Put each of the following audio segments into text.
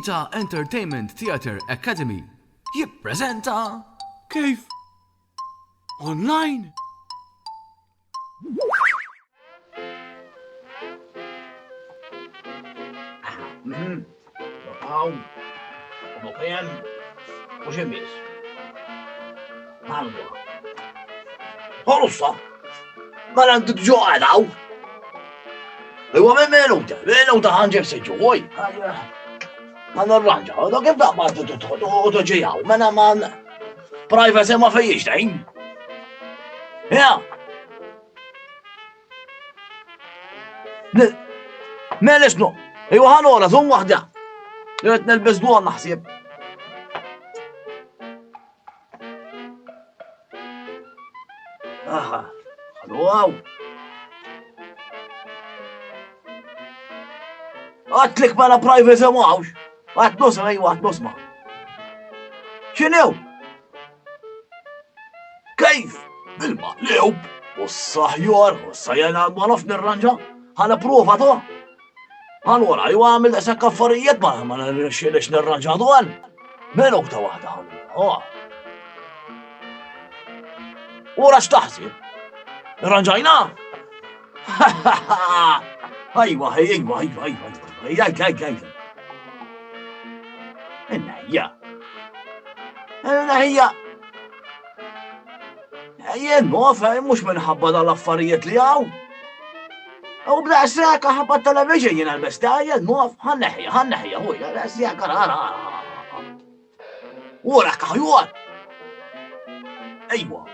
Vita Entertainment Theatre Academy jippreżenta Kejf Online. Għaw, European, u ġemis. Għalwa. Għalussa, ma l-għandu ġo għadaw. Iwa menu ta' ħanġeb seġu, għoj. Għanna r-ranġa, għadu kif daqba t-ġijaw, mena man privacy ma fejiex dajn. Ja. Mela xnu, iwa ħanora, zon wahda. Jgħet nelbis duħan naħsib. Aha, għadu. Għatlik mela privacy mawx. Għat nusma, għat nusma. Xiniw? Kejf? Bil-maqliw? U s-saħjor, u s-sajjena ma naf nirranġa? Għana prova to? Għanwara, ju għamil da sekka affarijiet ma nirxilix nirranġa għan. Menu ta' wahda għanwara. Ura xtaħsib? Nirranġajna? Ajwa, Jaj. Inna hija. Jien mofa, mux minħabba dal-affarijiet li għaw. U bda s-saka ħabba television jien għal-besta, jien mof, ħanneħja, huj, s-saka rara. Ura kaħjuan. Ejwa.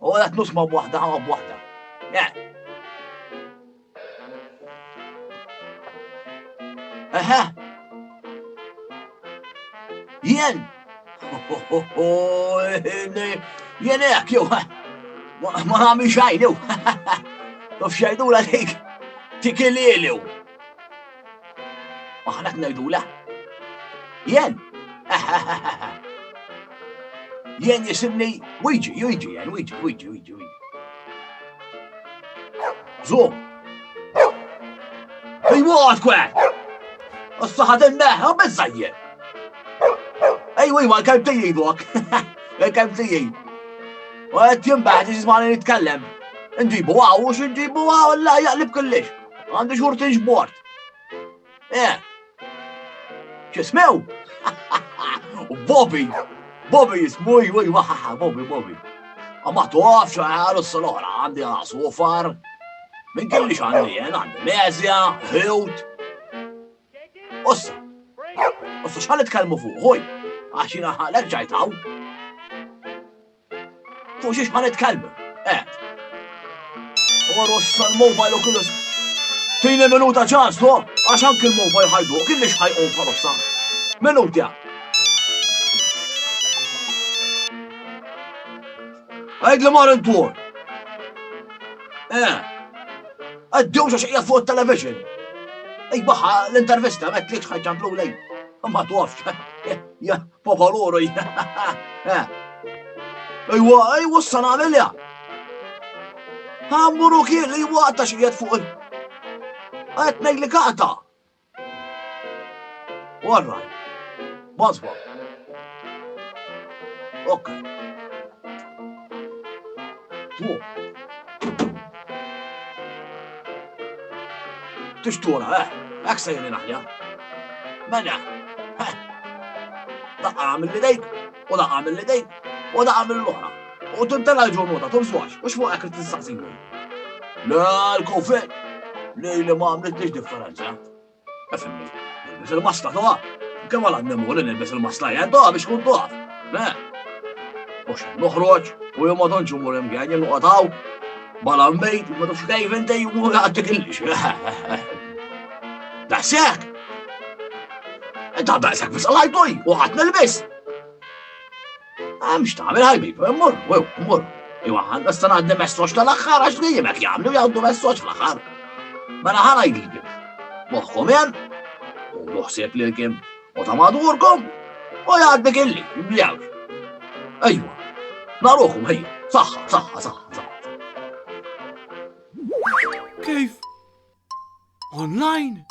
U għat nusma b'wahda, ħama b'wahda. Aha. Jien. Jien ek, jow. Ma għami xajn, jow. Tof xajdula dik. Tikililiw. Maħnak najdula. Jien. Jien jisimni Wiji, jen, Wiji. Zo. Ejwa għadkwek. As-saħad il-meħ, bizzajje. Ejwa, kem tijaj dwak. Kem tijaj. U għed jimbaħ jismani nitkellem. Nġibu għaw, u xinġibu għaw, la jaqlib kullix. Għandi xurti ġbort. ċismew? Bobby jismu, Bobby. Għamma tuħaf xaħar s-salora, għandi għasufar. Min kellix għandi mezja, ħiwt. Ossa xħal itkellmu fuq, hoj, għaxina ħalek ġajtaw. Fuq xiex ħal itkellmu, Għar ossa l-mobile u kullis. Tini minuta ċans, to, għaxan kil-mobile ħajdu, killix ħajqom bħal-ossa. Minutja. Għajd li mar intur. Għaddiw xaxqija fuq il-television. Baħa l-intervista, met li xħagġan blu lej. Ma tuħafx, ja, popoloro, Ejwa, s-sana għamilja. Għamburu kien li waqta xqiet fuq għet nejli kaqta. Warraj, mazba. Ok. Tu. Tixtura, għak sejni naħja. Mena, daqqa għamil li dejk, u daqqa għamil li dejk, u daqqa għamil l-oħra. U tintella ġurnota, tumżwax, u xfuq għak t-tistaqsinu. La, l-kofet, li ma għamlitlix differenza. Għafimni, nilbis il-masla toħa. Kemm għal għannimu li nilbis il-masla jgħan toħa biex kun toħaf. U xe, nuħroċ, u jom għadonċu murem għan nuqataw, balan bejt, ma tufx kajf intej, u għattik il-lix. Daħsek! Inta daħsek bis għalajtoj, u għat nilbis. Mx taħmil ħajbi, mur. Iwa għan, s-sana għaddi messoċ tal-axħar, għax li jimek jgħamlu jgħaddu messoċ fl-axħar. Mela ħana jgħidilkim. Moħħom jen, u moħsib li l-kim, u ta' madurkom, u jgħaddik illi, jibljawx. Ejwa, naruħum ħej, saħħa. Kejf Online.